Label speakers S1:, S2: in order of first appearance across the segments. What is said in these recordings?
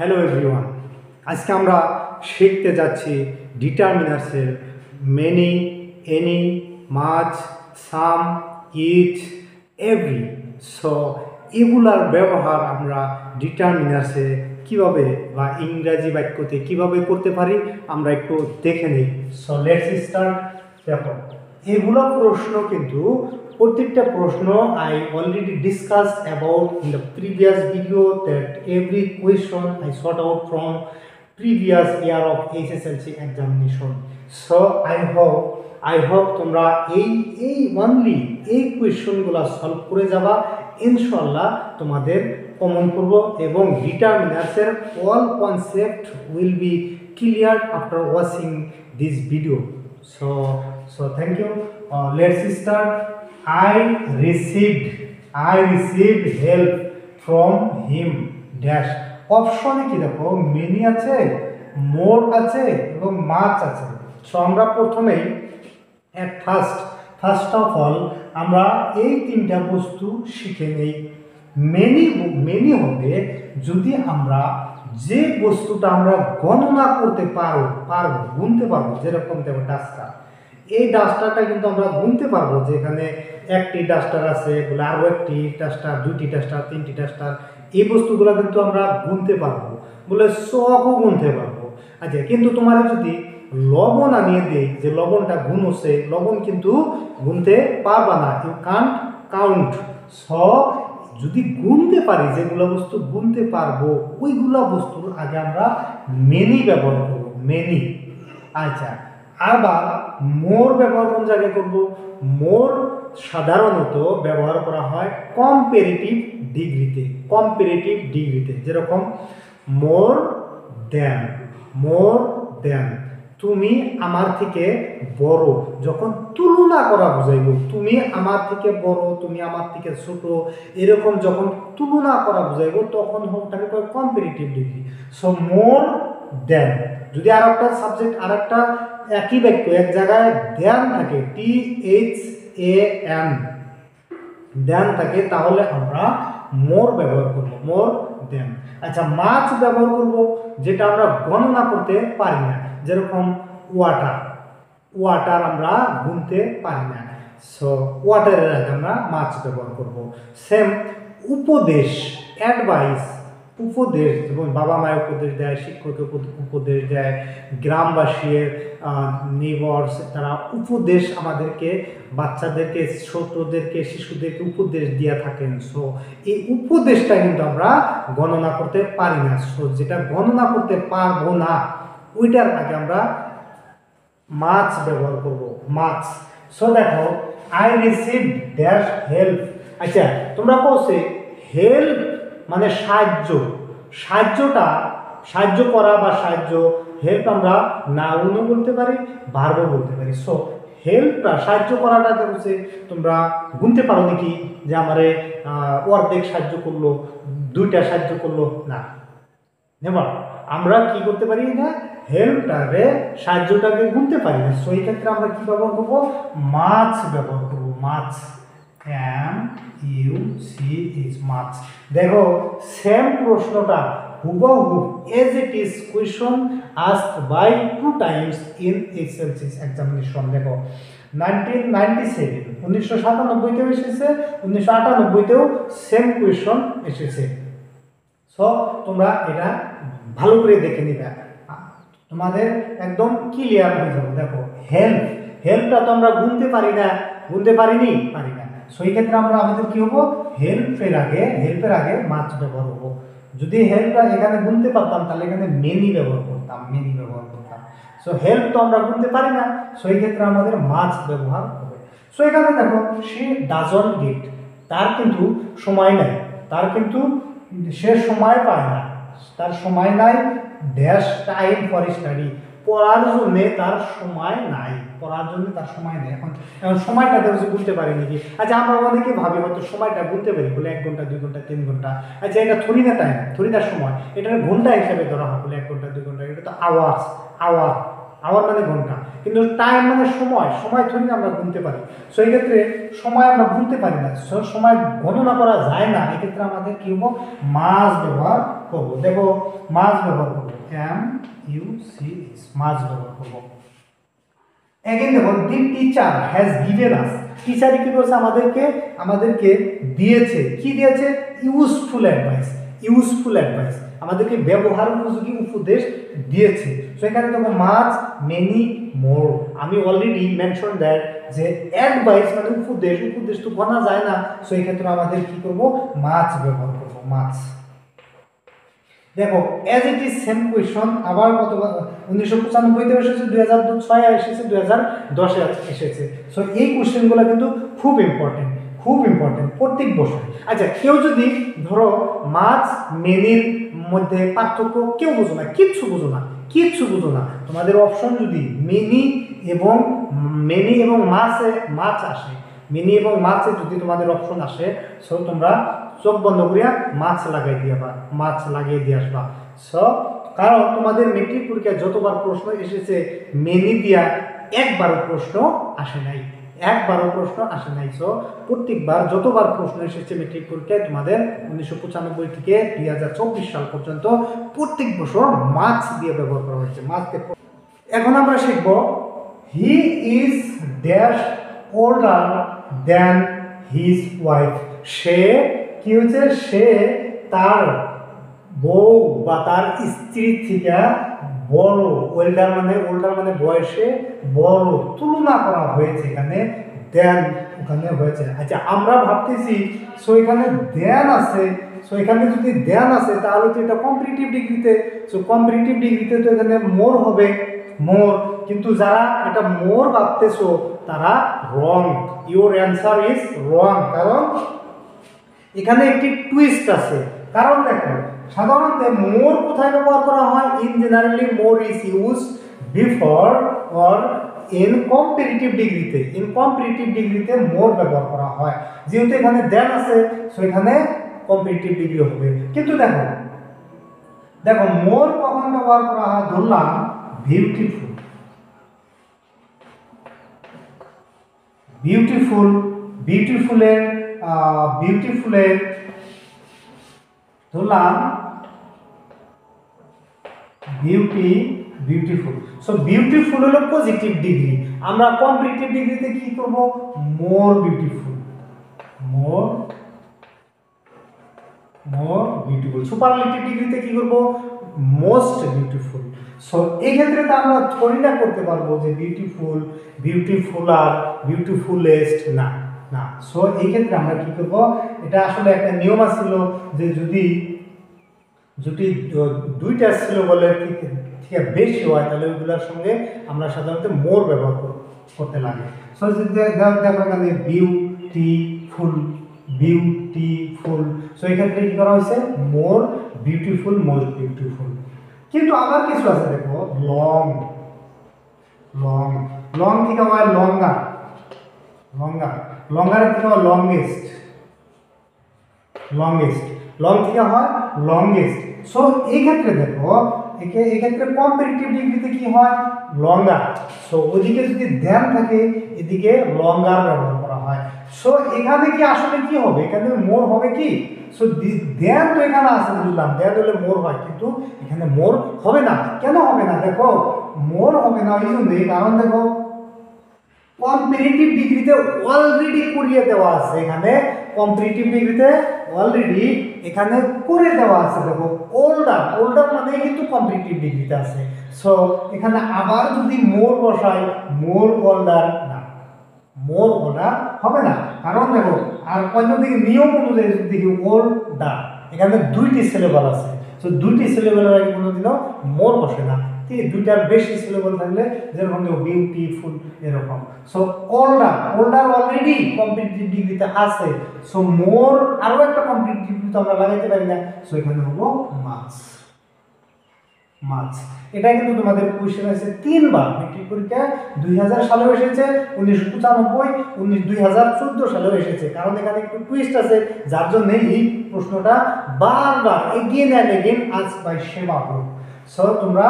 S1: Hello everyone, আজকে আমরা শিখতে যাচ্ছি ডিটারমিনার্সের মেনি, এনি, মাচ, সাম, ইচ, এভরি। সো এগুলার ব্যবহার আমরা ডিটারমিনার্সে কিভাবে বা ইংরাজি বাক্যতে কিভাবে করতে পারি আমরা একটু দেখে নিই। So let's start. দেখো, এগুলো প্রশ্ন কিন্তু প্রত্যেকটা প্রশ্ন I already discussed about in the previous video that every question I sort out from previous year of SSLC examination. So I hope তোমরা এই only এই কোয়েশ্চনগুলো সলভ করে যাবা, ইনশাআল্লাহ তোমাদের কমন করব এবং ডিটারমিনার্সের all concept will be cleared after watching this video. So thank you. Let's start. I received help from him dash. অপশনে কি দেখো, মেনি আছে, মোর আছে এবং মাছ আছে। সো আমরা প্রথমেই ফার্স্ট অফ অল আমরা এই তিনটা বস্তু শিখে নেই। মেনি হবে যদি আমরা যে বস্তুটা আমরা গণনা করতে পারবো গুনতে পারবো, যেরকম দেখো ডাস্টার, এই ডাস্টারটা কিন্তু আমরা গুনতে পারবো যে এখানে একটি ডাস্টার আছে বলে আরও একটি ডাস্টার, দুইটি ডাস্টার, তিনটি ডাস্টার, এই বস্তুগুলো কিন্তু আমরা গুনতে পারবো বলে সবও গুনতে পারবো। আচ্ছা, কিন্তু তোমার যদি লবণ আনিয়ে দেই যে লবণটা গুণ হচ্ছে, লবণ কিন্তু গুনতে পারবা না, ইউ কান্ট কাউন্ট। যদি গুনতে পারি, যেগুলো বস্তু গুনতে পারবো ওইগুলা বস্তুর আগে আমরা মেনি ব্যবহার করবো, মেনি। আচ্ছা, আবার মোর ব্যবহার কোন জায়গায় করব? মোর সাধারণত ব্যবহার করা হয় কম্পারেটিভ ডিগ্রিতে, যেরকম মোর দেন, তুমি আমার থেকে বড়, যখন তুলনা করা বুঝাইব, তুমি আমার থেকে বড়, তুমি আমার থেকে ছোট, এরকম যখন তুলনা করা বুঝাইব তখন ওটাকে কয় কম্পারেটিভ ডিগ্রি। সো মোর দেন। যদি আর একটা সাবজেক্ট, আর একটা একই বাক্য এক জায়গায় দেন থাকে, THAN দেন থাকে, তাহলে আমরা মোর ব্যবহার করব, মোর দেন। আচ্ছা, মাছ ব্যবহার করব যেটা আমরা গণনা করতে পারি না, যেরকম ওয়াটার আমরা গুনতে পারি না। সো ওয়াটারের আগে আমরা মাছ ব্যবহার করব। সেম উপদেশ, অ্যাডভাইস, উপদেশ, যেমন বাবা মায়ের উপদেশ দেয়, শিক্ষকের উপদেশ দেয়, গ্রামবাসীর নেইবার্স তারা উপদেশ আমাদেরকে, বাচ্চাদেরকে, ছোটদেরকে, শিশুদেরকে উপদেশ দিয়ে থাকেন। সো এই উপদেশটা কিন্তু আমরা গণনা করতে পারি না। সো যেটা গণনা করতে পারবো না ওইটার আগে আমরা মাছ ব্যবহার করব, মাছ। সো দেখো, আই রিসিভ ড্যাশ হেল্প। আচ্ছা, তোমরা বলছে হেল্প মানে সাহায্য করা বা সাহায্য, হেল্প আমরা নাউনও বলতে পারি, ভার্বও বলতে পারি। সো হেল্পটা, সাহায্য করাটা হচ্ছে, তোমরা গুনতে পারো নাকি যে আমারে অর্ধেক সাহায্য করলো, দুইটা সাহায্য করলো না, নেবার আমরা কি করতে পারি না, হেল্পটাকে, সাহায্যটাকে গুনতে পারি না। সো এই ক্ষেত্রে আমরা কি ব্যবহার করবো, মাছ ব্যবহার করবো, মাছ, MUCH, মাছ। দেখো, সেম প্রশ্নটা হুবহু as it is question asked by 2 times in SSLC examination. দেখো 1997 এসেছে, 1998তেও সেম কোয়েশ্চন এসেছে। সো তোমরা এটা ভালো করে দেখে নিবে, তোমাদের একদম ক্লিয়ার হয়ে যাবে। দেখো, হেল্পটা তো আমরা গুনতে পারি না, পারি না। সো এই ক্ষেত্রে আমাদের কি হবো, হেল্পের আগে মাছ ব্যবহার হবো। যদি হেল্পটা এখানে গুনতে পারতাম তাহলে এখানে মেনি ব্যবহার করতাম। সো হেল্প তো আমরা গুনতে পারি না, সো এই ক্ষেত্রে আমাদের মাছ ব্যবহার হবে। সো এখানে দেখো, সে ডাজন্ট গেট, তার কিন্তু সময় নাই, সে সময় পায় না, তার সময় নাই, ড্যাশ টাইম ফর স্টাডি, পড়ার জন্য তার সময় নাই, এখন সময়টা দেখো বুঝতে পারি নাকি। আচ্ছা, আমরা অনেকে ভাবি হয়তো সময়টা বুঝতে পারি বলে 1 ঘন্টা, 2 ঘন্টা, 3 ঘন্টা। আচ্ছা, এটা থরি না টাইম, থরি না সময়, এটা ঘন্টা হিসাবে ধরা হয় বলে 1 ঘন্টা, 2 ঘন্টা, এটা তো আওয়ার মানে ঘন্টা, কিন্তু টাইম মানে সময় থরি না আমরা গুনতে পারি। সো এই ক্ষেত্রে সময় আমরা গুনতে পারি না, সময় গণনা করা যায় না, এক্ষেত্রে আমাদের কি হবো, মাছ ব্যবহার করব। দেখো মাছ ব্যবহার করব, MUCH মাছ ব্যবহার করব। এগেইন দেখো the teacher has given us, teacher কি করেছে আমাদেরকে দিয়েছে, কি দিয়েছে? ইউজফুল অ্যাডভাইস, ইউজফুল অ্যাডভাইস, আমাদেরকে ব্যবহার উপযোগী উপদেশ দিয়েছে। সো এখানে দেখো মাছ, মেনি, মোর। আমি অলরেডি মেনশন দ্যাট যে অ্যাডভাইস মানে উপদেশ, উপদেশ তো বলা যায় না। সো এই ক্ষেত্রে আমাদের কি করব? মাছ ব্যবহার করব, মাছ। দেখো as it is same question আবার কত 1995 তে এসেছে, 2006 এ এসেছে, 2010 এ এসেছে। সো এই কোশ্চেনগুলো কিন্তু খুব ইম্পর্টেন্ট, খুব ইম্পর্টেন্ট প্রত্যেক বছর। আচ্ছা কেউ যদি ধরো মাছ মেনির মধ্যে পার্থক্য কেউ বোঝো না, কিচ্ছু বোঝো না, কিচ্ছু বোঝো না, তোমাদের অপশন যদি মেনি এবং মাছ আসে, মিনি এবং মাছে যদি তোমাদের অপশন আসে, সো তোমরা চোখ বন্ধ করিয়া মাছ লাগিয়ে দিয়ে আসবা। সো কারণ তোমাদের মেট্রিক পরীক্ষায় যতবার প্রশ্ন এসেছে মেনি দিয়া একবারও প্রশ্ন আসে নাই, একবারও প্রশ্ন আসে নাই। সো প্রত্যেকবার যতবার প্রশ্ন এসেছে মেট্রিক পরীক্ষায় তোমাদের 1995 থেকে 2024 সাল পর্যন্ত প্রত্যেক বছর মাছ দিয়ে ব্যবহার করা হয়েছে, মাছকে। এখন আমরা শিখব he is dash older than his wife, সে কি হচ্ছে? সে তার বউ বা তার স্ত্রী থেকে বড়। ওল্ডার মানে বয়সে বড়, তুলনা করা হয়েছে এখানে দেন ওখানে হয়েছে। আচ্ছা আমরা ভাবতেছি সো এখানে দেন আছে, সো এখানে যদি দেন আছে তাহলে তো এটা কম্পারেটিভ ডিগ্রিতে, সো কম্পারেটিভ ডিগ্রিতে তো এখানে মোর হবে, মোর। কিন্তু যারা এটা মোর ভাবতেছো তারা রং, ইউর অ্যান্সার ইজ রং। কারণ এখানে একটি টুইস্ট আছে। কারণ দেখো সাধারণত মোর কোথায় ব্যবহার করা হয়? In generally more is use before or in comparative ডিগ্রিতে, ইন কম্পারেটিভ ডিগ্রিতে মোর ব্যবহার করা হয়। যেহেতু এখানে দেন আছে সো এখানে কম্পারেটিভ ডিগ্রি হবে। কিন্তু দেখো মোর কখন ব্যবহার করা হয়? ধরলাম বিউটিফুল, বিউটিফুলের ধরলাম বিউটিফুল। সো বিউটিফুল হলো পজিটিভ ডিগ্রি। আমরা কম্পারেটিভ ডিগ্রিতে কি করব? More beautiful. সুপারলেটিভ ডিগ্রিতে কি করব? Most beautiful. সো এই ক্ষেত্রে তো আমরা থরি না করতে পারবো যে বিউটিফুলার, বিউটিফুলেস্ট, না। সো এই ক্ষেত্রে আমরা কি করব? এটা আসলে একটা নিয়ম ছিল যে যদি দুইটা সিলেবলের থেকে বেশি হয় তাহলে ওইগুলোর সঙ্গে আমরা সাধারণত মোর ব্যবহার করতে লাগে। সো দেখো এখানে বিউটিফুল, সো এই ক্ষেত্রে কি করা হয়েছে? More beautiful, most beautiful. কিন্তু আবার কিছু আছে দেখো লং থেকে হয় লঙ্গারের থেকে হয় লংগেস্ট, লং থেকে হয় লংগেস্ট। সো এই ক্ষেত্রে দেখো এই ক্ষেত্রে কম্পারেটিভ ডিগ্রিতে কি হয়? লঙ্গার। সো ওদিকে যদি দেন থাকে এদিকে লঙ্গার ব্যবহার করা হয়। সো এখানে কি আসলে কি হবে? এখানে মোর হবে কি? সো দেন তো এখানে আছে বুঝলাম, দেন হলে মোর হয়, কিন্তু এখানে মোর হবে না। কেন হবে না? দেখো মোর হবে না এই জন্যই, কারণ দেখো কম্পারেটিভ ডিগ্রিতে অলরেডি করিয়ে দেওয়া আছে, এখানে কম্পারেটিভ ডিগ্রিতে অলরেডি এখানে করে দেওয়া আছে। দেখো ওল্ডার মানে কিন্তু কম্পারেটিভ ডিগ্রিতে আছে। সো এখানে আবার যদি মোর বসাই, মোর ওল্ডার না, মোর ওল্ডার হবে না। কারণ দেখো আর অন্যদিকে নিয়ম অনুযায়ী যদি দেখি ওল্ডার, এখানে দুইটি সিলেবল আছে। সো দুইটি সিলেবলের আগে কোনোদিনও মোর বসে না। দুইটার বেশি সিলেবল থাকলে যেরকম বিউটিফুল এরকম। সো ওল্ডার অলরেডি কম্পিটিটিভ ডিগ্রিতে আছে। সো মোর আরো একটা কম্পিটিটিভ ডিগ্রি তো আমরা লাগাইতে পারি না। সো এখানে হলো মাছ। এটা কিন্তু তোমাদের কোশ্চেন আছে 3 বার মেট্রিক পরীক্ষায় 2000 সালেও এসেছে, 1995, 2014 সালেও এসেছে। কারণ এখানে একটু টুইস্ট আছে যার জন্য এই প্রশ্নটা বারবার again and again asked by Seba group. So তোমরা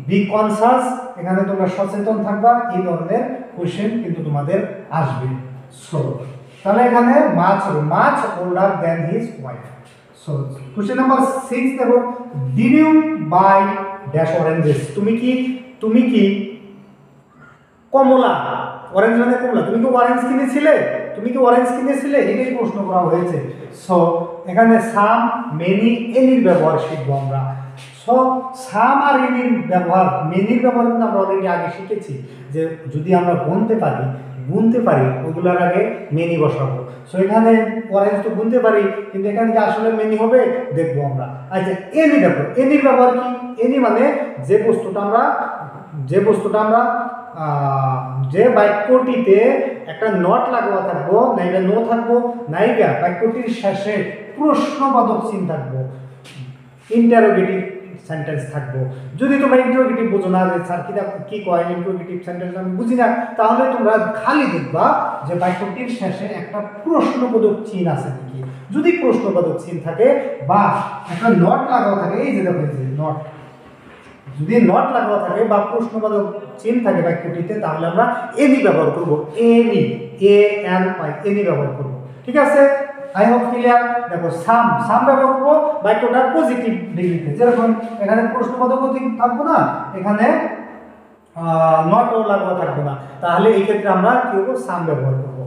S1: বি কনসাস, এখানে তোমরা সচেতন থাকবা, এই ধরনের কোশ্চেন কিন্তু তোমাদের আসবে। সো তাহলে এখানে much older than his wife. So question number 6 দেখো, did you buy dash oranges, তুমি কি কমলা, অরেঞ্জ মানে কমলা, তুমি কি অরেঞ্জ কিনেছিলে, এটাই প্রশ্ন করা হয়েছে। সো এখানে সাম, মেনি, এনির ব্যবহার শিখবো আমরা। সো সাম আর এনির ব্যবহার, মেনির ব্যবহার কিন্তু আমরা অলরেডি আগে শিখেছি, যে যদি আমরা গুনতে পারি ওগুলোর আগে মেনি বসাবো। সো এখানে অরেঞ্জ তো গুনতে পারি, কিন্তু এখানে কি আসলে মেনি হবে দেখবো আমরা। আচ্ছা, এনি দেখো, এনির ব্যবহার কি? এনি মানে যে বস্তুটা আমরা যে বাক্যটিতে একটা নট লাগোয়া থাকবো, নাইবা নো থাকবো, নাইবা বাক্যটির শেষে প্রশ্নবোধক চিহ্ন থাকবো, ইন্টারোগেটিভ সেন্টেন্স থাকবো। যদি তোমরা ইন্টারোগেটিভ বুঝো না, যে স্যার কি কয় ইন্টারোগেটিভ সেন্টেন্স আমি বুঝি না, তাহলে তোমরা খালি দেখবা যে বাক্যটির শেষে একটা প্রশ্নবোধক চিহ্ন আছে নাকি। যদি প্রশ্নবোধক চিহ্ন থাকে বা একটা নট লাগানো থাকে, এই যে দেখো নট, যদি নট লাগানো থাকে বা প্রশ্নবোধক চিহ্ন থাকে বাক্যটিতে, তাহলে আমরা এনি ব্যবহার করব, এনি, এনি ব্যবহার করব। ঠিক আছে, আই হোপ ক্লিয়ার। দেখো সাম ব্যবহার করবো বাক্যটা পজিটিভ ডিগ্রিতে, যেরকম এখানে প্রশ্নবোধক থাকবো না, এখানে নটও লাগোয়া থাকবে না, তাহলে এই ক্ষেত্রে আমরা কি করবো, সাম ব্যবহার করবো।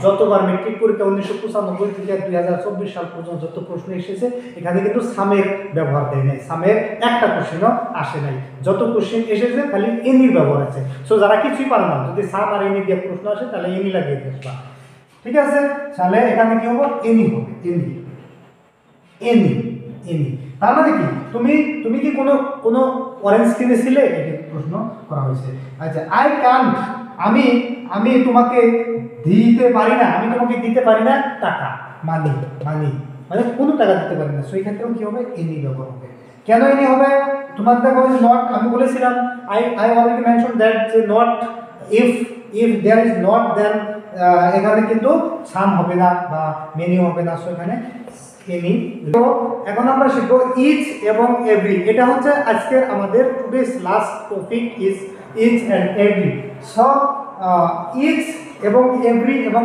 S1: যতবার মেট্রিক পরীক্ষা 1995 থেকে 2024 সাল পর্যন্ত যত প্রশ্ন এসেছে, এখানে কিন্তু সামের ব্যবহার দেয় নাই, সামের একটা কোশ্চেনও আসে নাই, যত কোশ্চেন এসেছে খালি এনির ব্যবহার আছে। সো যারা কিছুই পারে না, যদি সাম আর এনি দিয়ে প্রশ্ন আসে তাহলে এনি লাগিয়ে আসবা। ঠিক আছে, তাহলে এখানে কি হবে, এনি হবে, এনি। তার মানে কি, তুমি কি কোনো অরেঞ্জ কিনেছিলে, এটি প্রশ্ন করা হয়েছে। আচ্ছা, আই কান্ট, আমি তোমাকে দিতে পারি না টাকা, মানি মানে কোনো টাকা দিতে পারি না। সেই ক্ষেত্রেও কি হবে, এনি ব্যবহার হবে। কেন এনি হবে, তোমার দেখো নট, আমি বলেছিলাম, আই অলরেডি মেনশন দ্যাট, যে not, if there is not, then এখানে কিন্তু সাম হবে না বা মেনি হবে না। সো এখানে এনি। তো এখন আমরা শিখবো ইচ এবং এভরি। এটা হচ্ছে আজকের আমাদের today's last topic, each and every. So each এবং এভরি এবং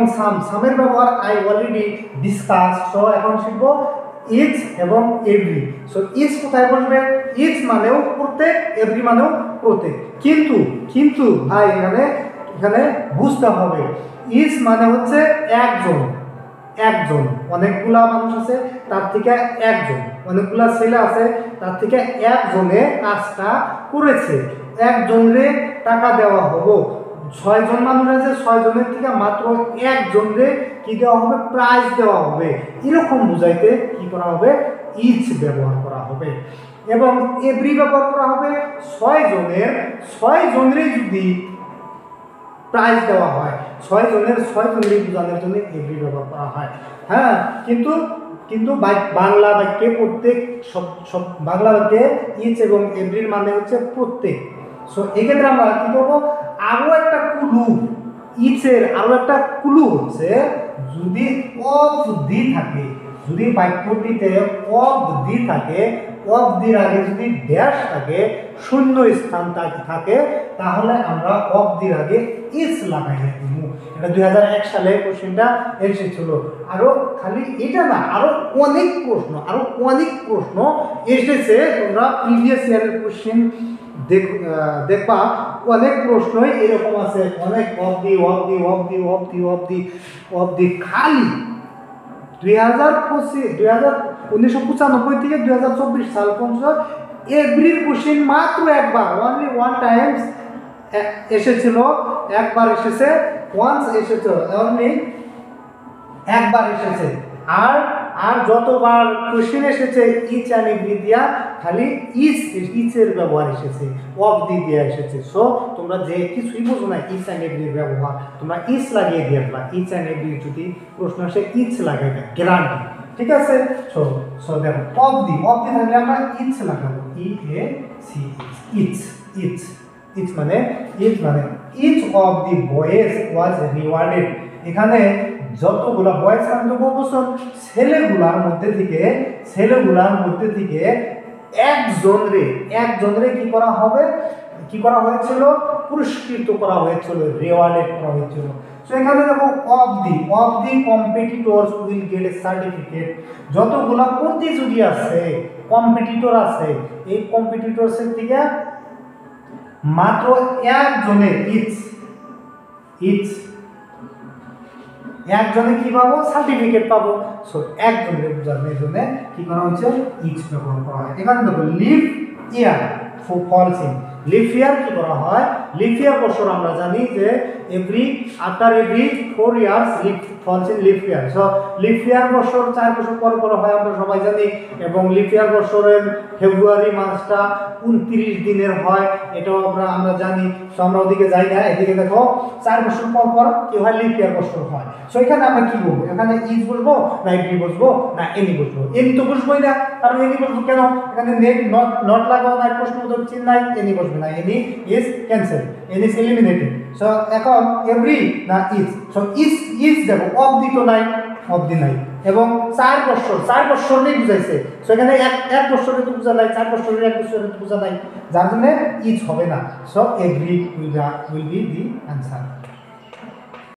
S1: সামের ব্যবহার আই অলরেডি ডিসকাস। সো এখন শিখবো ইচ এবং এভরি। সো ইচ কোথায় বসবে, ইচ মানেও প্রত্যেক, এভরি মানেও প্রত্যেক, কিন্তু ভাই এখানে বুঝতে হবে, ইচ মানে হচ্ছে একজন, অনেকগুলা মানুষ আছে তার থেকে একজন, অনেকগুলা ছেলে আছে তার থেকে একজনে কাজটা করেছে, একজনরে টাকা দেওয়া হবো। 6 জন মানুষ আছে, 6 জনের থেকে মাত্র একজনরে কি দেওয়া হবে, প্রাইজ দেওয়া হবে। এরকম বুঝাইতে কি করা হবে, ইচ ব্যবহার করা হবে। এবং এভরি ব্যবহার করা হবে 6 জনের যদি প্রাইজ দেওয়া হয়, 6 জনের বোঝানোর জন্য এভরি ব্যবহার করা হয়। হ্যাঁ, কিন্তু বাংলা বাক্যে প্রত্যেক, সব বাংলা বাক্যে ইচ এবং এভরির মানে হচ্ছে প্রত্যেক। সো এক্ষেত্রে আমরা কি করবো, আরো একটা ক্লু, ইচের আরো একটা ক্লু হচ্ছে, যদি অবধি থাকে, যদি বাক্যটিতে অবধি থাকে, অবধির আগে যদি ড্যাশ থাকে, শূন্য স্থান থাকে, তাহলে আমরা অবধির আগে ইচ লাগাই দিব। এটা 2001 সালে কোশ্চেনটা এসেছিল। আরো খালি এটা না, আরো অনেক প্রশ্ন এসেছে। তোমরা প্রিভিয়াস ইয়ারের কোশ্চেন দেখবা, অনেক প্রশ্নই এরকম আছে, অনেক অবধি খালি 1995 থেকে 2024 সাল পর্যন্ত এভরির কোশ্চেন মাত্র একবার, অনলি ওয়ান টাইমস এসেছিল, একবার এসেছে, অনলি একবার এসেছে। আর যতবার কোশ্চেন এসেছে ইচ অ্যান্ড এভরি দিয়া, খালি ইচের ব্যবহার এসেছে, অবধি দিয়া এসেছে। সো তোমরা যে কিছুই বোঝো না ইচ অ্যান্ড এভরির ব্যবহার, তোমরা ইচ লাগিয়ে দিয়ে দিবা, ইচ অ্যান্ড এভরি যদি প্রশ্ন আসে ইচ লাগাইবে, গ্যারান্টি। ঠিক আছে, সো দেখো অবধি থাকলে আমরা ইচ লাগাবো, ইচ মানে each of the boys was rewarded. এখানে যতগুলা বয়েজ কান্ত বহুবচন, ছেলেগুলার মধ্যে থেকে একজনরে কি করা হয়েছিল, পুরস্কৃত করা হয়েছিল, রিওয়ার্ডেড করা হয়েছিল। সো এখানে দেখো of the competitors will get A certificate, যতগুলা প্রতিযোগী আছে কম্পিটিটর আছে এই কম্পিটিটরসের থেকে মাত্র একজনের একজনে কি পাবো সার্টিফিকেট পাবো। সো একজনের বোঝানোর জন্য কি করা হচ্ছে ইচ ব্যবহার করা হয়। এখানে দেখো leap year falls in, leap year কি করা হয়, লিভ ইয়ার বছর আমরা জানি যে after every 4 years leap falls in leap year. So leap year বছর 4 বছর পর পর হয় আমরা সবাই জানি, এবং লিভ ইয়ার বছরের ফেব্রুয়ারি মাসটা 29 দিনের হয়, এটাও আমরা জানি। সো আমরা ওদিকে যাই না, এদিকে দেখো 4 বছর পর পর কি হয় লিভ ইয়ার বছর হয়। সো এখানে আমরা কি বলবো, এখানে ইজ বলবো না এভরি বলবো না এনি বলবো, এনি তো বুঝবোই না, কারণ এনি বলবো কেন, এখানে নেট নট লাগাও না, প্রশ্নবোধক চিহ্ন নাই, এনি বসবে না, any is cancel, any is eliminated. So এখন এভরি না ইজ, সো ইজ দেবো, অফ দি তো নাই, অফ দি নাই, এবং 4 বছর নেই বুঝাইছে। সো এখানে এক বছরে তো বোঝা নাই, 4 বছরের 1 বছরে তো বোঝা নাই, যার জন্য ইজ হবে না। So every will be the answer.